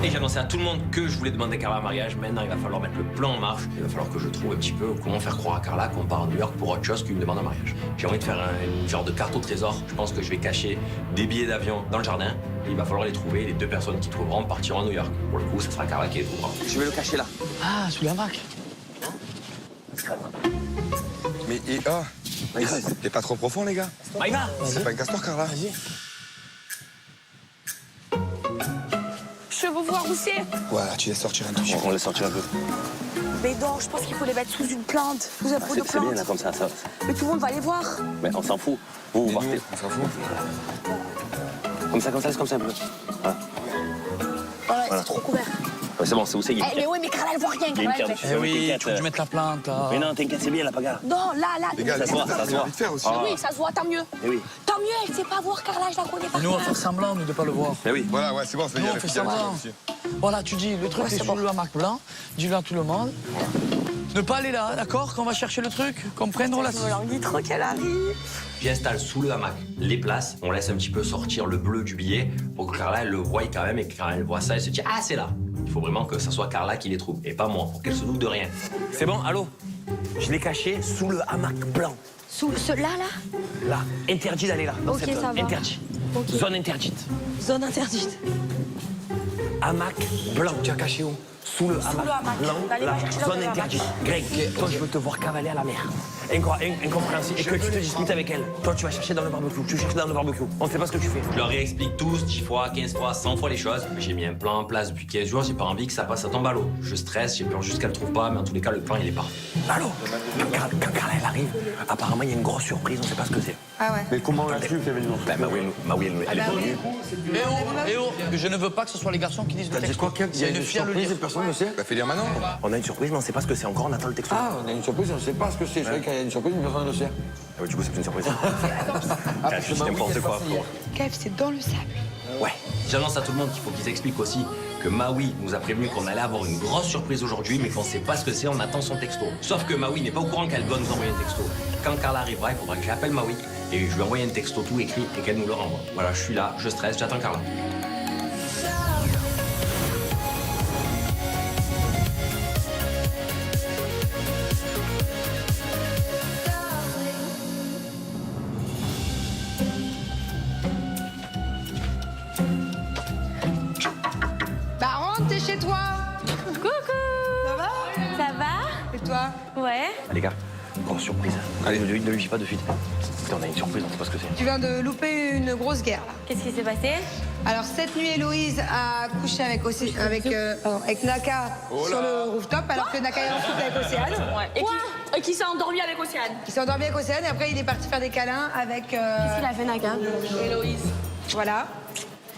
Et j'ai annoncé à tout le monde que je voulais demander Carla en mariage. Maintenant, il va falloir mettre le plan en marche. Il va falloir que je trouve un petit peu comment faire croire à Carla qu'on part à New York pour autre chose qu'une demande en mariage. J'ai envie de faire une genre de carte au trésor. Je pense que je vais cacher des billets d'avion dans le jardin. Et il va falloir les trouver. Les 2 personnes qui trouveront partiront à New York. Pour le coup, ça sera Carla qui les trouvera. Je vais le cacher là. Ah, sous la marque. Mais t'es pas trop profond, les gars. Maïva, C'est pas une castor, Carla. Vas-y. Je veux voir où c'est. Voilà, tu laisses sortir un truc. On laisse sortir un peu. Mais non, je pense qu'il faut les mettre sous une plante, sous un pot de C'est bien plante. là comme ça. Mais tout le monde va les voir. Mais on s'en fout. Vous partez. On s'en fout. Comme ça, c'est comme ça un peu. Voilà. Voilà, c'est trop couvert. Ouais, c'est bon, c'est où c'est. Eh, mais ouais, mais Carla, elle voit rien. Il y a une Carla, carte. elle Eh oui, t'inquiète. tu veux que je mette la plante, là. Mais non, t'inquiète, c'est bien la paga. Non, là. Les gars, Ça se voit, ça se voit. envie de faire aussi. Ah. Oui, ça se voit, tant mieux. Eh oui. Tant mieux, elle sait pas voir Carla, je la connais pas. Nous, on va faire semblant, nous, de pas le voir. Mais oui. Voilà, ouais, c'est bon, ça y Nous, est. on fait semblant. Voilà, tu dis, le truc Ouais, est c'est sous bon. la marque blanc. Dis-le à tout le monde. Ne pas aller là, d'accord? Qu'on va chercher le truc, qu'on prenne la... Je me languis trop qu'elle arrive. j'installe sous le hamac les places. On laisse un petit peu sortir le bleu du billet pour que Carla elle le voie quand même et que quand elle voit ça, elle se dit ah c'est là. Il faut vraiment que ça soit Carla qui les trouve et pas moi pour qu'elle se doute de rien. C'est bon, allô? Je l'ai caché sous le hamac blanc. Sous là. Là. Interdit d'aller là. Dans Ok, cette ça zone. va. Interdit. Ok. Zone interdite. Zone interdite. Hamac blanc. Tu as caché où? Sous le hamac le hamac. blanc, Allez, là, va chercher là où zone il y a le interdite. Greg, toi, je veux te voir cavaler à la mer. Incompréhensible. Et que tu te disputes avec elle. Toi, tu vas chercher dans le barbecue. Tu cherches dans le barbecue. On ne sait pas ce que tu fais. Je leur réexplique tous 10 fois, 15 fois, 100 fois les choses. J'ai mis un plan en place depuis 15 jours, j'ai pas envie que ça passe à tomber à l'eau. Je stresse, j'ai peur juste qu'elle le trouve pas, mais en tous les cas, le plan il est parfait. Allô? Quand Carla elle arrive, apparemment il y a une grosse surprise, on ne sait pas ce que c'est. Ah ouais. Mais comment on l'a su, Kevin? Ben, Maui, elle est venue. Eh oh, je ne veux pas que ce soit les garçons qui disent le texte. Il y a une fille à le lire. Personne ne sait. Bah, fais lire maintenant. On a une surprise, mais on ne sait pas ce que c'est encore, on attend le texto. Ah, on a une surprise, on ne sait pas ce que c'est. Je savais qu'il y a une surprise, mais personne ne le sait. Ah ouais, du coup, c'est plus une surprise. Ah, parce que c'est n'importe quoi. Kev, c'est dans le sable. Ouais. J'annonce à tout le monde qu'il faut qu'ils expliquent aussi que Maui nous a prévenu qu'on allait avoir une grosse surprise aujourd'hui, mais qu'on sait pas ce que c'est, on attend son texto. Sauf que Maui n'est pas au courant qu'elle doit nous envoyer un texto. Quand Carla arrivera, il faudra que j'appelle Maui et je lui envoie un texto tout écrit et qu'elle nous le renvoie. Voilà, je suis là, je stresse, j'attends Carla. Bah rentre, t'es chez toi. Coucou. Ça va? Ça va? Et toi? Ouais. Ah, les gars, grosse surprise. Allez, ne lui dis pas de suite. Putain, on a une surprise, on ne sait pas ce que c'est. Tu viens de louper une grosse guerre là. Qu'est-ce qui s'est passé? Alors cette nuit, Héloïse a couché avec Naka sur le rooftop, alors que Naka est en couple avec Océane. Ouais. Et qui s'est endormi avec Océane? Il s'est endormi avec Océane et après il est parti faire des câlins avec Qu'est-ce qu'il a fait, Naga? Héloïse. Voilà.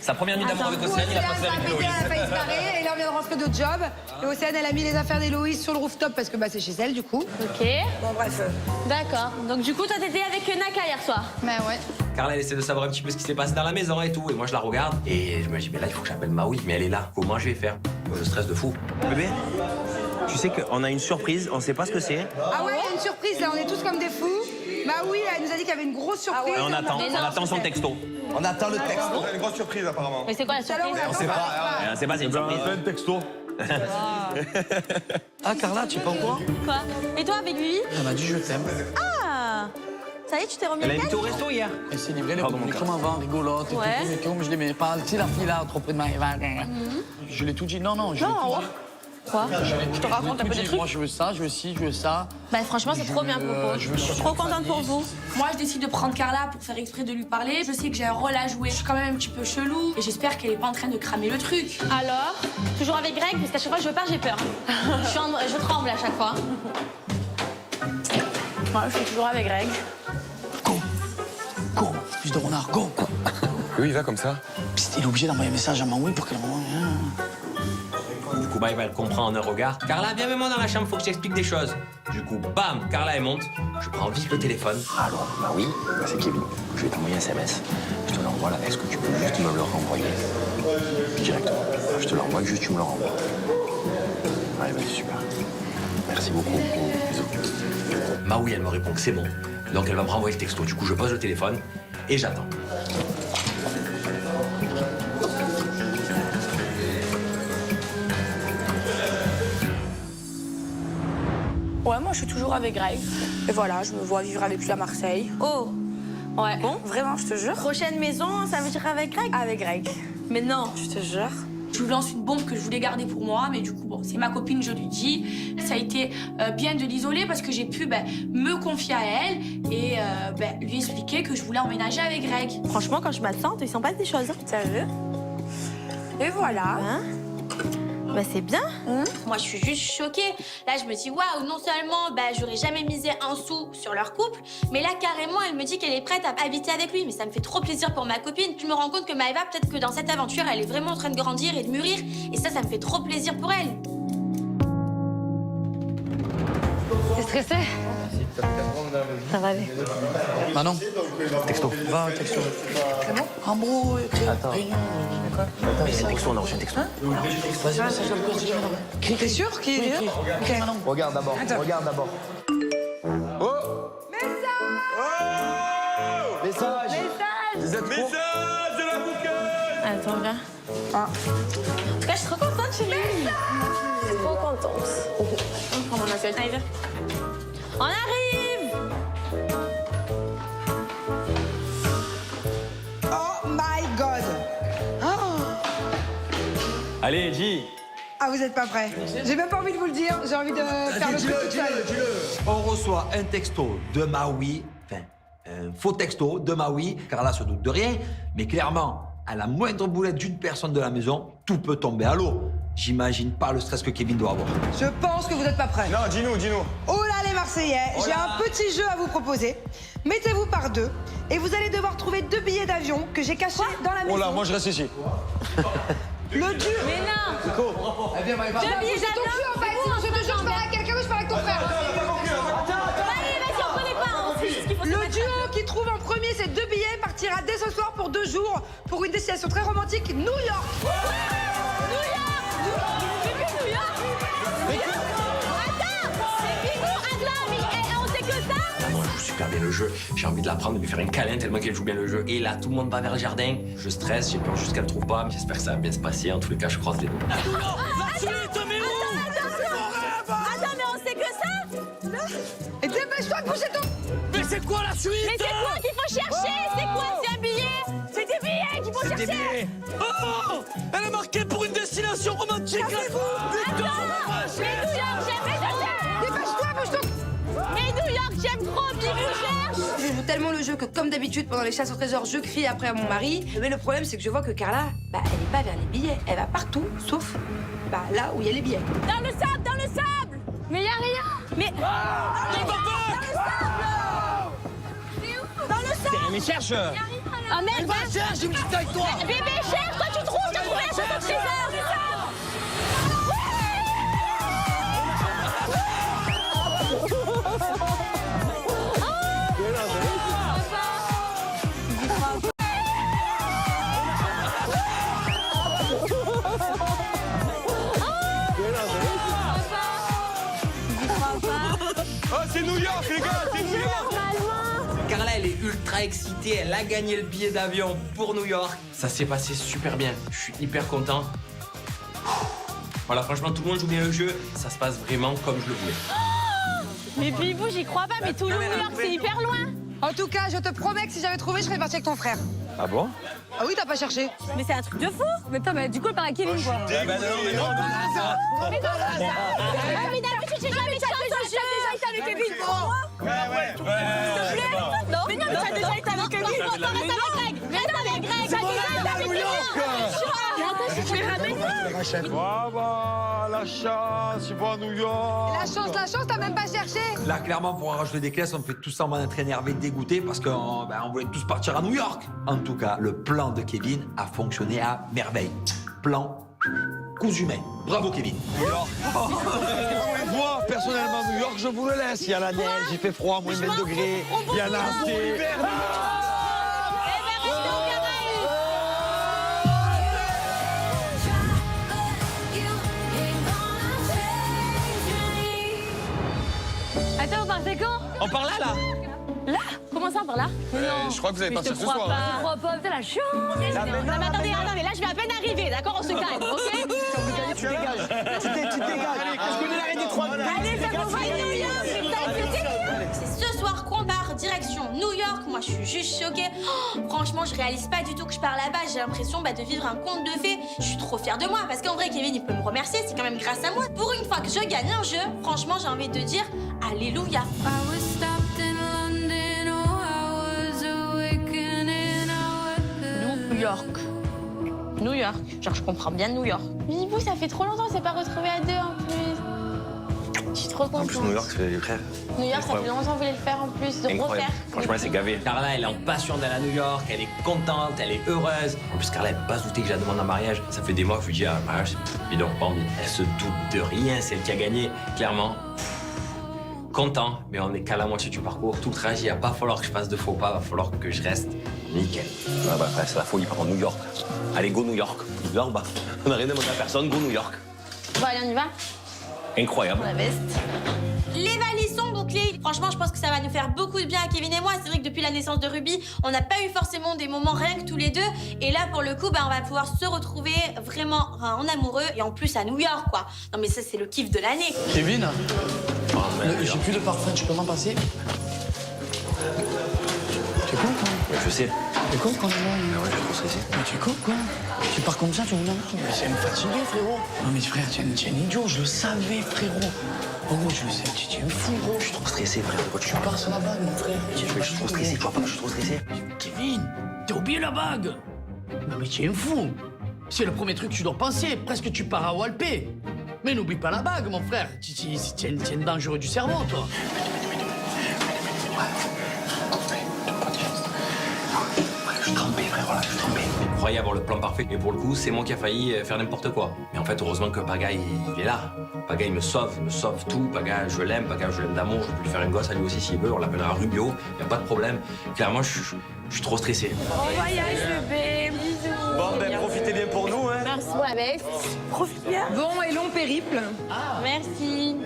Sa première nuit d'amour avec Océane, il a passé avec Océane Héloïse. a failli se barrer et là on vient de rentrer de job. Et Océane, elle a mis les affaires d'Héloïse sur le rooftop parce que bah, c'est chez elle du coup. Ok. Bon bref. D'accord. Donc du coup, toi, t'étais avec Naka hier soir? Mais ouais. Carla, elle essaie de savoir un petit peu ce qui s'est passé dans la maison et tout. Et moi, je la regarde et je me dis, mais là, il faut que j'appelle Maui. Mais elle est là. Comment je vais faire? Je stresse de fou. Bébé, tu sais qu'on a une surprise, on ne sait pas ce que c'est. Ah ouais, il y a une surprise là, on est tous comme des fous. Bah oui, elle nous a dit qu'il y avait une grosse surprise. Et on attend son texto. On attend le texte. On a une grosse surprise, apparemment. Mais c'est quoi la Tout à l'heure, surprise? on sait pas. On sait pas, c'est une surprise. texto. Ah, Carla, tu es pas au courant? Quoi? Et toi, avec lui? Elle m'a dit je t'aime. Ah! Ça y est, tu t'es remis Elle à a invité au calme? resto hier. Elle s'est livrée, elle Pardon, est mon comme avant, rigolote et tout, Ouais. mais comme je l'aimais pas. Tu sais, la fille là, trop près de Maëva. Je l'ai tout dit. Non, je l'ai tout dit. Quoi? Je te raconte un peu des trucs? Moi, je veux ça, je veux ci, je veux ça. Bah franchement, c'est trop bien, Popo. je veux Je suis trop contente pour vous. Moi, je décide de prendre Carla pour faire exprès de lui parler. Je sais que j'ai un rôle à jouer. Je suis quand même un petit peu chelou et j'espère qu'elle est pas en train de cramer le truc. Alors, toujours avec Greg, parce qu'à chaque fois que je pars, j'ai peur. Je tremble à chaque fois. Ouais, je suis toujours avec Greg. Go, fils de renard, go. Oui, il va comme ça. Psst, il est obligé d'envoyer un message à Maui pour qu'elle m'envoie. Du coup, bah, elle comprend en un regard. Carla, viens avec moi dans la chambre, faut que je t'explique des choses. Du coup, bam, Carla, elle monte. Je prends vite le téléphone. Allô, bah oui, c'est Kevin. Je vais t'envoyer un SMS. Je te l'envoie là. Est-ce que tu peux juste me le renvoyer directement? Je te l'envoie, juste tu me le renvoies. Allez, vas-y, super. Merci beaucoup. Bisous. Maui, elle me répond que c'est bon. Donc, elle va me renvoyer le texto. Du coup, je pose le téléphone et j'attends. Ouais, moi, je suis toujours avec Greg. Et voilà, je me vois vivre avec lui à Marseille. Oh. Ouais. Bon, vraiment, je te jure. Prochaine maison, ça veut dire avec Greg? Avec Greg. Mais non. Je te jure. Je lui lance une bombe que je voulais garder pour moi, mais du coup, bon, c'est ma copine, je lui dis. Ça a été bien de l'isoler parce que j'ai pu me confier à elle et lui expliquer que je voulais emménager avec Greg. Franchement, quand je m'attends, il s'en passe des choses. T'as vu? Et voilà. Hein? Bah c'est bien. Moi, je suis juste choquée. Là, je me dis, waouh, non seulement j'aurais jamais misé un sou sur leur couple, mais là, carrément, elle me dit qu'elle est prête à habiter avec lui. Mais ça me fait trop plaisir pour ma copine. Je me rends compte que Maëva, peut-être que dans cette aventure, elle est vraiment en train de grandir et de mûrir. Et ça me fait trop plaisir pour elle. T'es stressé? Ça va aller. Manon, Texto. va, texto. C'est bon? Embrouille, Attends. réunion, quoi? Attends, il y a un texto, on a reçu un texto. Vas-y, ça je le cause. T'es sûr qu'il est là? Ok. Manon. Regarde d'abord, Attends. regarde d'abord. Oh! Message! Vous êtes trop... Attends, viens. En tout cas, je suis trop contente, chérie. Trop contente. On prend mon accueil. Allez, viens. On arrive! Oh my God! Oh. Allez, dis! Ah, vous êtes pas prêts? J'ai même pas envie de vous le dire, j'ai envie de faire le truc toute seule. On reçoit un texto de Maui, enfin, un faux texto de Maui. Carla se doute de rien, mais clairement, à la moindre boulette d'une personne de la maison, tout peut tomber à l'eau. J'imagine pas le stress que Kevin doit avoir. Je pense que vous êtes pas prêts. Non, dis-nous. Oh là les Marseillais, j'ai un petit jeu à vous proposer. Mettez-vous par deux et vous allez devoir trouver 2 billets d'avion que j'ai cachés dans la maison. Oh là, moi je reste ici. Le dur. Mais non! 2 billets C'est ton cul en fait, sinon je te jure je parle avec quelqu'un d'autre, je parle avec ton frère. Allez, vas-y, on connaît pas, on fait juste ce qu'il faut se Le mettre. duo qui trouve en premier ces 2 billets partira dès ce soir pour 2 jours pour une destination très romantique, New York. Ah non, elle joue super bien le jeu. J'ai envie de la prendre, de lui faire un câlin tellement qu'elle joue bien le jeu. Et là, tout le monde va vers le jardin. Je stresse, j'ai peur juste qu'elle le trouve pas. Mais j'espère que ça va bien se passer. En tous les cas, je croise les doigts. Attends, mais on sait que ça? Et dépêche-toi de bouger ton... Mais c'est quoi la suite? Mais c'est quoi qu'il faut chercher? C'est quoi? C'est un billet? C'est des billets qu'il faut chercher? Des billets. Oh! Elle est marquée pour une destination romantique. Attends! Mais New York, j'aime, Dépêche-toi, bouge ton... mais New York, j'aime trop, puis je cherche! Je joue tellement le jeu que, comme d'habitude, pendant les chasses au trésor, je crie après à mon mari. Mais le problème, c'est que je vois que Carla, elle est pas vers les billets. Elle va partout, sauf là où il y a les billets. Dans le sable, dans le sable! Mais y a rien! Mais. Dans le sable! Mais cherche. Ah merde! Va, cherche, j'ai une petite avec toi. Bébé, cherche, toi tu trouves, t'as trouvé la chanson de trésor! Oh, c'est New York, les gars, c'est New York! Carla, elle est ultra excitée. Elle a gagné le billet d'avion pour New York. Ça s'est passé super bien. Je suis hyper content. Voilà, franchement, tout le monde joue bien le jeu. Ça se passe vraiment comme je le voulais. Mais Bibou, j'y crois pas, mais Toulouse, New York, c'est hyper loin! En tout cas, je te promets que si j'avais trouvé, je serais partie avec ton frère. Ah bon? Ah oui, t'as pas cherché. Mais c'est un truc de fou! Mais putain, mais du coup, elle parle à Kevin, quoi! Mais non, Mais d'habitude, j'ai jamais de chance, t'as déjà été avec Kevin! Non, mais non, mais t'as déjà été avec Kevin! Non, reste avec Greg! Reste avec Greg! T'as déjà été avec Kevin! Je vais ramener! Ah bah, la chance, ils vont à New York. La chance, t'as même pas cherché. Là, clairement, pour en rajouter des classes, on fait tout semblant d'être énervé, dégoûté, parce qu'on on voulait tous partir à New York. En tout cas, le plan de Kevin a fonctionné à merveille. Plan cousu main. Bravo, Kevin. Moi, personnellement, New York, je vous le laisse. Il y a la neige, il fait froid, moins 20 degrés. Il y a la thé. Attends, on partez quand? On part là. Là? Comment ça, par là? Mais non. Je crois que vous allez partir ce soir. Je crois pas, putain, la chance! Non, mais attendez, là, je vais à peine arriver, d'accord? On se calme, ok? Tu dégages. Tu dégages. Je connais l'arrêt des Allez, ça vous va, New York, C'est ce soir qu'on part direction New York. Moi, je suis juste choquée. Oh, franchement, je réalise pas du tout que je pars là-bas. J'ai l'impression de vivre un conte de fées. Je suis trop fière de moi parce qu'en vrai, Kevin, il peut me remercier. C'est quand même grâce à moi. Pour une fois que je gagne un jeu, franchement, j'ai envie de dire Alléluia. New York. New York. Genre, je comprends bien New York. Bibou, ça fait trop longtemps qu'on s'est pas retrouvés à deux en plus. Je suis trop contente. En plus, New York, c'est les frères. New York, ça fait longtemps qu'on voulait le faire en plus, de refaire. Franchement, c'est gavé. Carla, elle est en passion d'aller à New York, elle est contente, elle est heureuse. En plus, Carla, elle peut pas se douter que je la demande en mariage. Ça fait des mois que je lui dis, ah, mariage, bidon, pas envie. Elle se doute de rien, c'est elle qui a gagné, clairement. Content, mais on est qu'à la moitié du parcours. Tout le trajet, il va pas falloir que je fasse de faux pas, il va falloir que je reste nickel. Ouais, bah, après, c'est la folie, par contre, New York. Allez, go New York. New York, bah, on n'a rien demandé à personne, go New York. Bon, allez, on y va. Incroyable. La veste. Les valises sont bouclées. Franchement, je pense que ça va nous faire beaucoup de bien à Kevin et moi. C'est vrai que depuis la naissance de Ruby, on n'a pas eu forcément des moments rien que tous les deux. Et là, pour le coup, on va pouvoir se retrouver vraiment en amoureux et en plus à New York, quoi. Non, mais ça, c'est le kiff de l'année. Kevin, j'ai plus de parfum, tu peux m'en passer? Tu es con, quoi? Ouais, je sais. Tu es con, quand même? Ouais, je suis trop stressé. Mais tu es con, quoi? Tu pars comme ça, tu me dis, mais c'est me fatiguer, frérot. Non, mais frère, tu es un idiot, je le savais, frérot. Oh, je le sais, tu es un fou, gros. Je suis trop stressé, frère. Pourquoi Tu pars sur la bague, mon frère. Je suis trop stressé, tu vois pas que je suis trop stressé. Kevin, t'as oublié la bague. Non, mais tu es un fou. C'est le premier truc que tu dois penser. Presque tu pars à Walpé. Mais n'oublie pas la bague, mon frère. Tu es un dangereux du cerveau, toi. Je suis trempé, frère, voilà, je suis trempé. Je croyais avoir le plan parfait, et pour le coup, c'est moi qui a failli faire n'importe quoi. Mais en fait, heureusement que Paga, il est là. Paga, il me sauve tout. Paga, je l'aime d'amour, je peux lui faire un gosse à lui aussi s'il veut, on l'appellera Rubio, y a pas de problème. Clairement, je suis trop stressé. Bon voyage, bébé. Bisous. Bon, ben, profitez bien pour nous, hein. Merci pour la veste. Profite bien. Bon et long périple. Merci.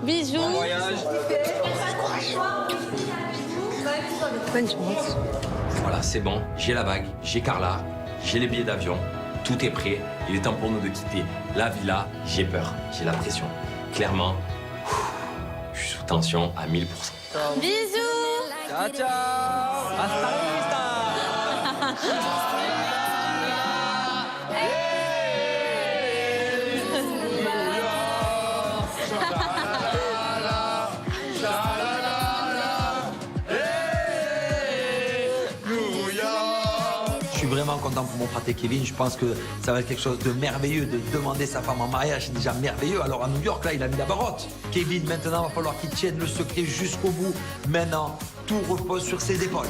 Bisous. Bon voyage. Bonne chance. Voilà, c'est bon, j'ai la bague, j'ai Carla, j'ai les billets d'avion, tout est prêt. Il est temps pour nous de quitter la villa. J'ai peur, j'ai la pression. Clairement, je suis sous tension à 1000%. Bisous. Ciao, ciao. Hasta la vista. Je suis vraiment content pour mon fraté Kevin. Je pense que ça va être quelque chose de merveilleux de demander sa femme en mariage. C'est déjà merveilleux. Alors à New York, là, il a mis la barotte. Kevin, maintenant, il va falloir qu'il tienne le secret jusqu'au bout. Maintenant, tout repose sur ses épaules.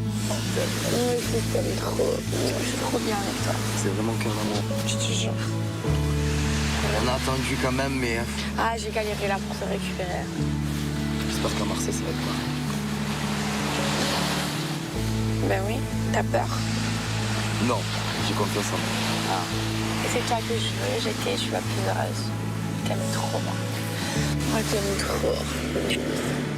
Je t'aime trop. Je suis trop bien avec toi. C'est vraiment qu'un amour. Je te jure. On a attendu quand même, mais Ah, j'ai galéré là pour te récupérer. j'espère qu'à Marseille, ça va être quoi. Ben oui, t'as peur. Non, j'ai confiance en moi. Et c'est toi que je veux, je suis la plus heureuse. Je t'aime trop, moi. Moi, je t'aime trop.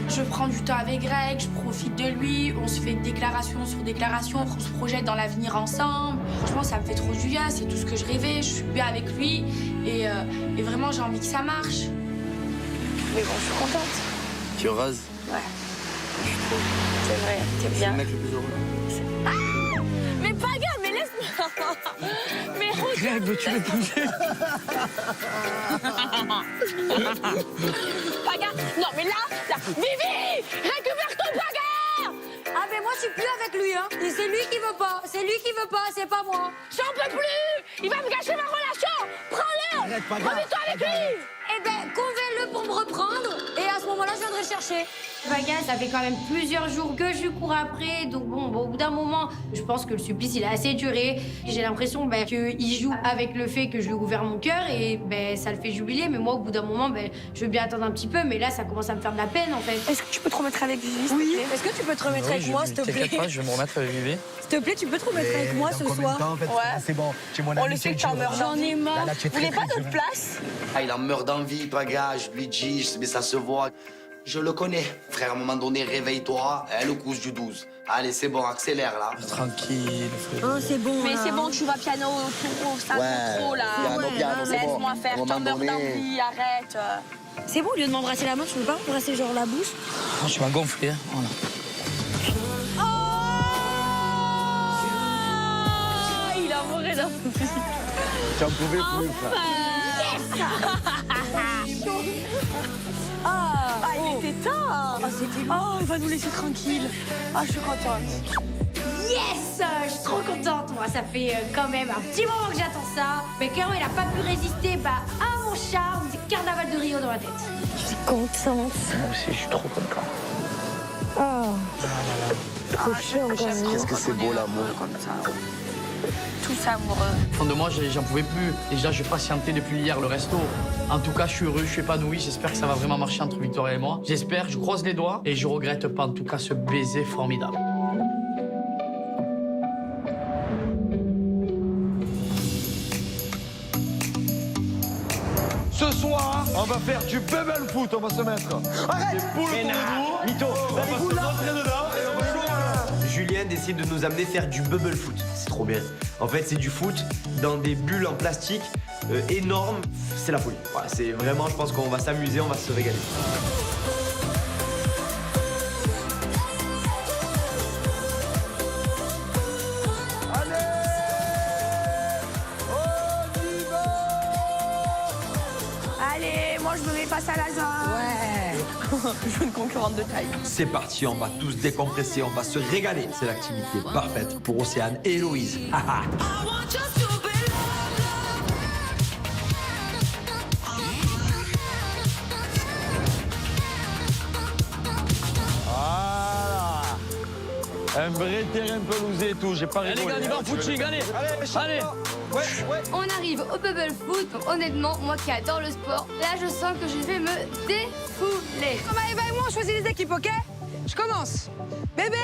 Je prends du temps avec Greg, je profite de lui, on se fait déclaration sur déclaration, on se projette dans l'avenir ensemble. Franchement, ça me fait trop du bien, c'est tout ce que je rêvais, je suis bien avec lui et vraiment, j'ai envie que ça marche. Mais bon, je suis contente. Tu es heureuse? Ouais, Je suis trop. c'est vrai, t'es C'est bien. le mec le plus heureux. Mais Paga, mais laisse-moi. Mais Greg, veux-tu m'épouser? Paga, non mais là, Vivi, récupère ton Paga. Ah mais moi je suis plus avec lui hein. Et c'est lui qui veut pas. C'est lui qui veut pas, c'est pas moi. J'en peux plus. Il va me gâcher ma relation. Prends-le. Remets-toi avec lui. Eh ben convainc-le pour me reprendre. Et à ce moment-là je viendrai le chercher. Paga, ça fait quand même plusieurs jours que je lui cours après. Donc bon, au bout d'un moment, je pense que le supplice, il a assez duré. J'ai l'impression qu'il joue avec le fait que je lui ai ouvert mon cœur et ça le fait jubiler. Mais moi, au bout d'un moment, je veux bien attendre un petit peu. Mais là, ça commence à me faire de la peine, en fait. Est-ce que tu peux te remettre avec Vivi, s'il Oui. te plaît? Est-ce que tu peux te remettre avec moi s'il te plaît? T'inquiète pas, je vais me remettre avec Vivi. S'il te plaît, tu peux te remettre avec moi ce soir? Ouais. C'est bon, tu es mon ami. On le sait que t'en meurs J'en ai marre. Là, tu es Vous voulez très, pas très notre dur. place? Ah, il en meurt d'envie, Paga, je lui dis, mais ça se voit. Je le connais. Frère, à un moment donné, réveille-toi, le couche du 12. Allez, c'est bon, accélère, là. Tranquille, frère. Oh, c'est bon. Mais là. c'est bon, tu vas piano trop, ça joue trop là. Laisse-moi faire, t'en meurs d'envie, arrête. C'est bon, au lieu de m'embrasser la main, tu veux pas m'embrasser genre la bouche? Ah, tu m'as gonflé, hein. Voilà. Il a moré d'un peu. J'en pouvais plus, frère. Il était tard. Oh, il va nous laisser tranquille. Ah, je suis contente. Yes, je suis trop contente. Moi, ça fait quand même un petit moment que j'attends ça. Mais clairement, il a pas pu résister à mon charme du carnaval de Rio dans ma tête. Je suis contente. Moi aussi, je suis trop content. Oh. Trop chiant quand même. Qu'est-ce que c'est beau, l'amour. Comme ça. Tous amoureux. Au fond de moi, j'en pouvais plus. Déjà, je patientais depuis hier le resto. En tout cas, je suis heureux, je suis épanoui. J'espère que ça va vraiment marcher entre Victoria et moi. J'espère, je croise les doigts. Et je regrette pas, en tout cas, ce baiser formidable. Ce soir, on va faire du bubble foot, on va se mettre. Arrête! Des poules autour de nous. Mytho, On va se rentrer dedans et on va jouer. Julien décide de nous amener faire du bubble foot. C'est trop bien. En fait, c'est du foot dans des bulles en plastique énormes. C'est la folie. Voilà, c'est vraiment, je pense qu'on va s'amuser, on va se régaler. Allez, moi je me mets face à la zone. Ouais. Je veux une concurrente de taille. C'est parti, on va tous décompresser, on va se régaler. C'est l'activité parfaite pour Océane et Héloïse. Voilà. Un vrai terrain pelousé et tout, j'ai pas rigolé. Allez, les gars, on y va en footing, allez. Allez. On arrive au bubble foot. Honnêtement, moi qui adore le sport, là je sens que je vais me défouler. Eva et moi, on choisit les équipes, ok? Je commence. Bébé,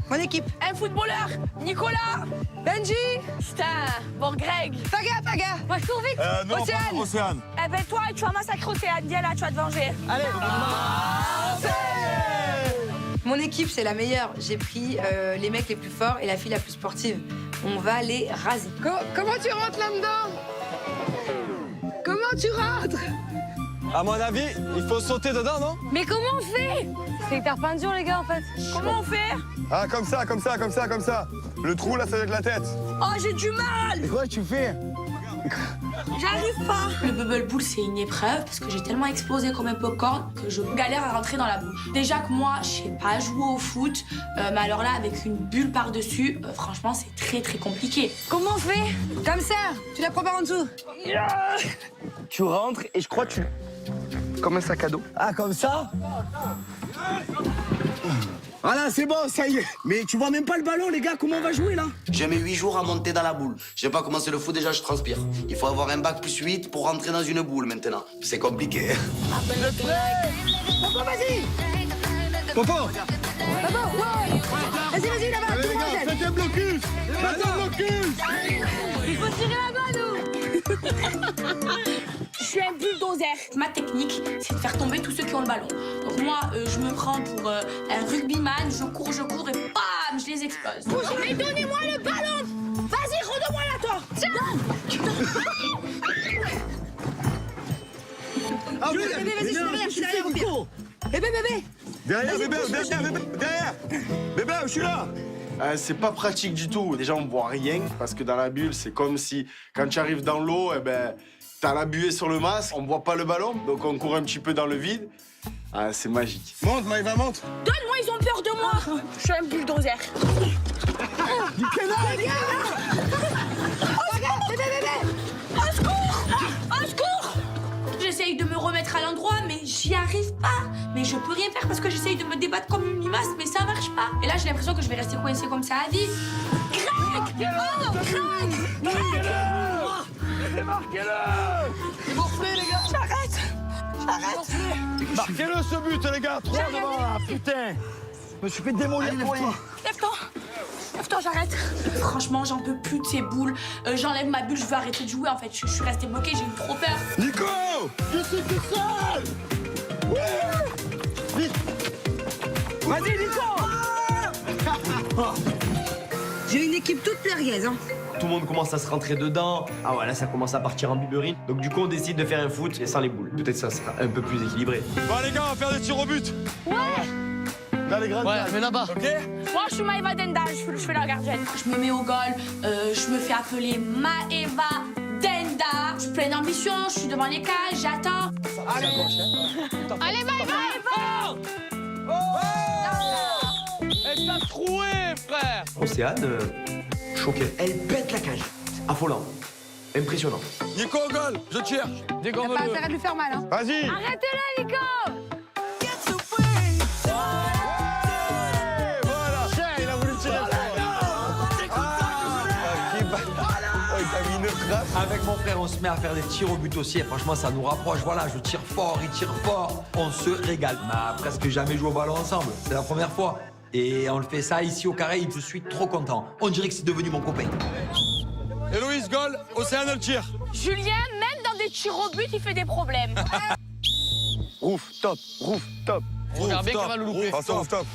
mon équipe. Un footballeur, Nicolas. Benji, Putain, bon Greg. Paga. Moi je cours vite. Non, Océane. Océane. Eh ben toi, tu vas massacrer Océane. Viens là, tu vas te venger. Allez. Mon équipe, c'est la meilleure. J'ai pris les mecs les plus forts et la fille la plus sportive. On va les raser. Comment tu rentres là-dedans? Comment tu rentres? À mon avis, il faut sauter dedans, non? Mais comment on fait? C'est hyper peinture les gars en fait. Comment on fait? Ah, comme ça. Le trou, là, c'est avec la tête. Oh, j'ai du mal. Quoi tu fais? J'arrive pas. Le bubble pool, c'est une épreuve parce que j'ai tellement explosé comme un popcorn que je galère à rentrer dans la boule. Déjà que moi, je sais pas jouer au foot, mais alors là, avec une bulle par-dessus, franchement, c'est très compliqué. Comment on fait? Comme ça. Tu la prends par en dessous. Tu rentres et je crois que tu... Comme un sac à dos. Ah, comme ça? Voilà, c'est bon, ça y est. Mais tu vois même pas le ballon, les gars, comment on va jouer, là? J'ai mis 8 jours à monter dans la boule. J'ai pas commencé le foot, déjà, je transpire. Il faut avoir un bac plus 8 pour rentrer dans une boule, maintenant. C'est compliqué. Vas-y. Popo. Vas-y, là-bas. Allez, les gars, faites un blocus. Il faut tirer là-bas, nous. Je suis un bulldozer. Ma technique, c'est de faire tomber tous ceux qui ont le ballon. Donc moi, je me prends pour un rugbyman, je cours et bam, je les explose. Mais donnez-moi le ballon. Vas-y, redonne-moi là, toi. Tiens. Ah, bébé, vas-y, je suis derrière, au pire. Bébé. Derrière, bébé. Bébé, je suis là. C'est pas pratique du tout. Déjà, on voit rien parce que dans la bulle, c'est comme si quand tu arrives dans l'eau, t'as la buée sur le masque, on voit pas le ballon, donc on court un petit peu dans le vide. Ah, c'est magique. Monte, Maëva, monte. Donne-moi, ils ont peur de moi. Je suis un bulldozer. Du canard. Bébé. Au secours. J'essaye de me remettre à l'endroit, mais j'y arrive pas. Mais je peux rien faire parce que j'essaye de me débattre comme une limace, mais ça marche pas. Et là, j'ai l'impression que je vais rester coincée comme ça à vie. Greg! Oh, Greg! Marquez-le! Morflez, les gars! J'arrête! Marquez-le, ce but, les gars! 3 devant, là, putain! Je me suis fait démolir pour rien. Lève-toi, j'arrête. Franchement, j'en peux plus de ces boules. J'enlève ma bulle, je veux arrêter de jouer, en fait. Je suis restée bloquée, j'ai eu trop peur. Nico! Je suis tout seul! Vas-y, Nico. J'ai une équipe toute merguez, hein. Tout le monde commence à se rentrer dedans. Ah ouais, là, ça commence à partir en biberine. Donc du coup, on décide de faire un foot et sans les boules. Peut-être ça sera un peu plus équilibré. Bon, les gars, on va faire des tirs au but. Dans les grandes Ouais, tailles. mais là-bas. Ok? Moi, je suis Maëva Denda, je fais la gardienne. Je me mets au goal, je me fais appeler Maëva Denda. Je suis pleine d'ambition, je suis devant les cages, j'attends. Allez, Allez, Maëva! elle t'a troué, frère. Océane, choquée. Elle pète la cage. C'est affolant. Impressionnant. Nico au goal, je tire. T'as pas Dégomme-le. intérêt de lui faire mal, hein. Vas-y. Arrêtez-la, Nico! Voilà. Tiens, il a voulu tirer. il t'a mis une frappe. Avec mon frère, on se met à faire des tirs au but aussi. Et franchement, ça nous rapproche. Voilà, je tire fort, il tire fort. On se régale. On n'a presque jamais joué au ballon ensemble. C'est la première fois. Et on le fait ça ici au carré. Je suis trop content. On dirait que c'est devenu mon copain. Héloïse, goal. Océane, elle tire. Julien, même dans des tirs au but, il fait des problèmes. Rouf, top, top. Regarde bien qu'elle va le louper. Attention, roof top.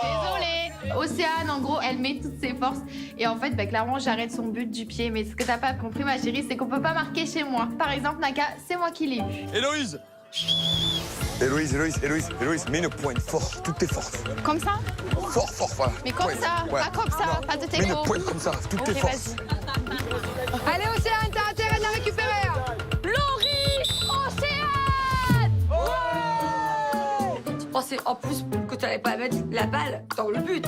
Désolée. Océane, en gros, elle met toutes ses forces. Et en fait, clairement, j'arrête son but du pied. Mais ce que t'as pas compris, ma chérie, c'est qu'on peut pas marquer chez moi. Par exemple, Naka, c'est moi qui l'ai eu. Héloïse. Héloïse, mets une pointe fort, toutes tes forces. Comme ça? Fort, voilà. Mais comme ça, pas comme ça, pas de Mets une techno. pointe comme ça, toutes tes Ok, forces. vas-y. Allez, Océane, t'as intérêt de la récupérer, hein. Laurie, Océane. Tu pensais en plus que t'allais pas mettre la balle dans le but.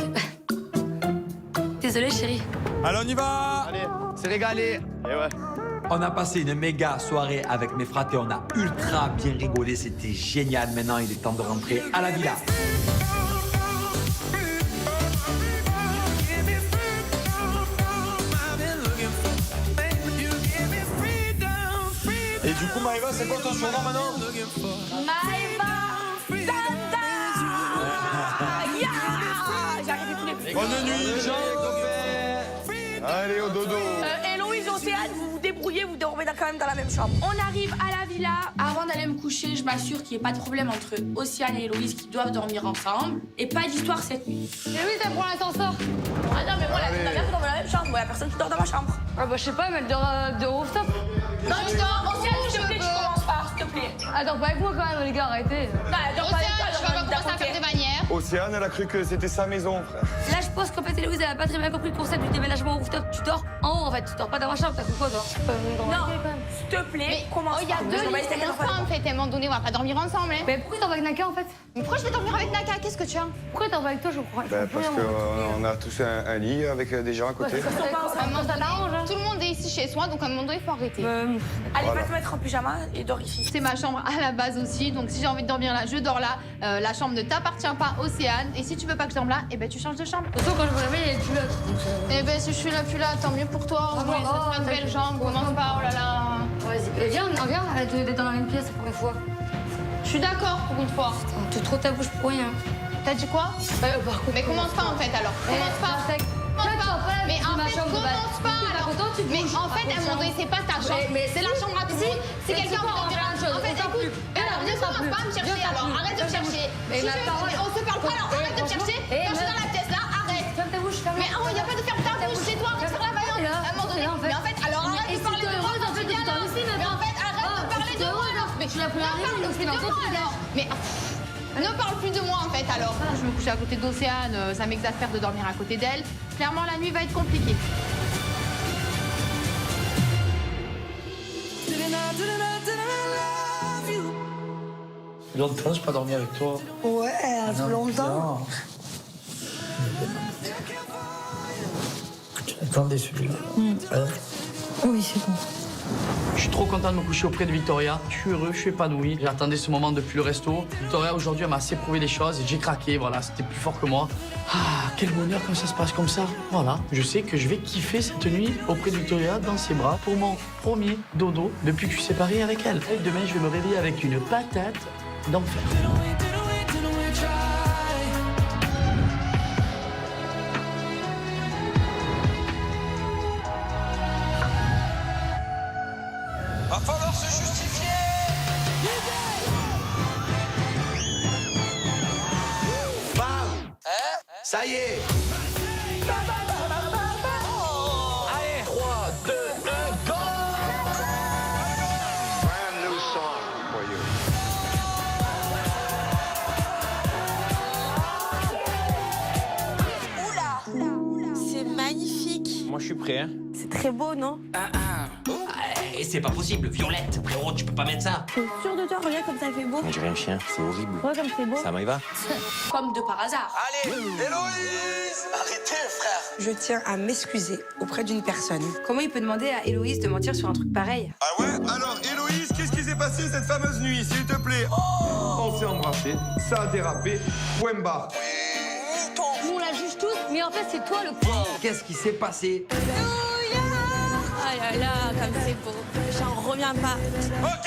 Désolée, chérie. Allez, on y va. Allez, c'est régalé. Et ouais. On a passé une méga soirée avec mes fratés. On a ultra bien rigolé. C'était génial. Maintenant, il est temps de rentrer à la villa. Et du coup, Maëva, c'est quoi ton surnom maintenant? Maëva Denda. Yeah. J'ai arrêté tous les buts. Bonne nuit, Jean. Allez, au dodo. Héloïse, Océane, vous vous débrouillez, vous dormez quand même dans la même chambre. On arrive à la villa. Avant d'aller me coucher, je m'assure qu'il n'y ait pas de problème entre Océane et Héloïse qui doivent dormir ensemble. Et pas d'histoire cette nuit. Héloïse, elle prend l'ascenseur. Ah non, mais moi, la mère qui dort dans la même chambre. Moi, la personne qui dort dans ma chambre. Ah bah, je sais pas, mais elle dort de rooftop. Non, tu dors. Océane, s'il te plaît, tu commences pas, s'il te plaît. Attends, pas avec moi quand même, les gars, arrêtez. Non, elle dort pas avec toi, elle dort dans commencer à faire des manières. Océane, elle a cru que c'était sa maison, frère. Là, je pense qu'en fait, Héloïse, elle a pas très bien compris le concept du déménagement au rooftop. Tu dors en haut, en fait. Tu dors pas dans ma chambre. T'as fait quoi, toi? Non, s'il te plaît, commence Oh, il y a pas. deux Je vais lits rester ensemble, en fait. À un moment donné, on va pas dormir ensemble, hein. Mais pourquoi t'en vas avec Naka, en fait? Mais pourquoi je vais dormir avec Naka? Qu'est-ce que tu as? Pourquoi t'en vas avec toi, je crois? Parce qu'on a tous un lit avec des gens à côté. À un moment donné, tout le monde est ici chez soi, donc à un moment donné, il faut arrêter. Allez, va te mettre en pyjama et dors ici. C'est ma chambre à la base aussi, donc si j'ai envie de dormir là, je dors là. La chambre ne t'appartient pas, Océane. Et si tu veux pas que je dorme là, eh ben tu changes de chambre. Surtout quand je me réveille, elle est plus là. Eh ben si je suis là, plus là, tant mieux pour toi. Au moins, ça te fait une belle jambe, commence pas, oh là là. Vas-y, viens, d'être dans la même pièce pour une fois. Je suis d'accord pour une fois. Tu trop ta bouche pour rien. T'as dit quoi? Mais commence pas en fait alors. Commence pas. Mais en fait, commence pas alors. Mais en fait, à un moment donné, c'est pas ta chambre. C'est la chambre à tout le monde. Si quelqu'un veut dormir en chose. En fait, écoute, alors ne commence pas à me chercher alors. Arrête de me chercher. On se parle pas alors. Arrête de me chercher. Quand je suis dans la pièce là, arrête. Ferme ta bouche, ferme. Mais il n'y a pas de faire ta bouche chez toi. Reste sur la vaillante. À un moment donné. Mais en fait, alors arrête de parler de moi. Mais en fait, arrête de parler de moi alors. Mais tu l'as pris alors. Mais ne parle plus de moi en fait alors. Je me couche à côté d'Océane, ça m'exaspère de dormir à côté d'elle. Clairement la nuit va être compliquée. Longtemps, j'ai pas dormi avec toi. Ouais, ça fait longtemps. Tu l'attendais celui-là. Oui, c'est bon. Je suis trop content de me coucher auprès de Victoria. Je suis heureux, je suis épanoui. J'attendais ce moment depuis le resto. Victoria, aujourd'hui, elle m'a assez prouvé les choses. J'ai craqué, voilà, c'était plus fort que moi. Ah, quel bonheur quand ça se passe comme ça. Voilà, je sais que je vais kiffer cette nuit auprès de Victoria, dans ses bras, pour mon premier dodo depuis que je suis séparé avec elle. Et demain, je vais me réveiller avec une patate d'enfer. Va falloir se justifier. Ça y est. Allez, 3, 2, 1, go! C'est magnifique. Moi, je suis prêt, hein. C'est très beau, non? Et c'est pas possible, Violette, frérot, tu peux pas mettre ça. T'es sûr de toi? Regarde comme ça fait beau. On dirait un chien, c'est horrible. Ouais, comme c'est beau. Ça m'y va? Comme de par hasard. Allez, Héloïse! Arrêtez, frère! Je tiens à m'excuser auprès d'une personne. Comment il peut demander à Héloïse de mentir sur un truc pareil? Ah ouais? Alors, Héloïse, qu'est-ce qui s'est passé cette fameuse nuit, s'il te plaît? On s'est embrassé, ça a dérapé, point barre. Nous, on la juge tous, mais en fait, c'est toi le con. Qu'est-ce qui s'est passé? Ah là là, comme c'est beau. J'en reviens pas. Ok,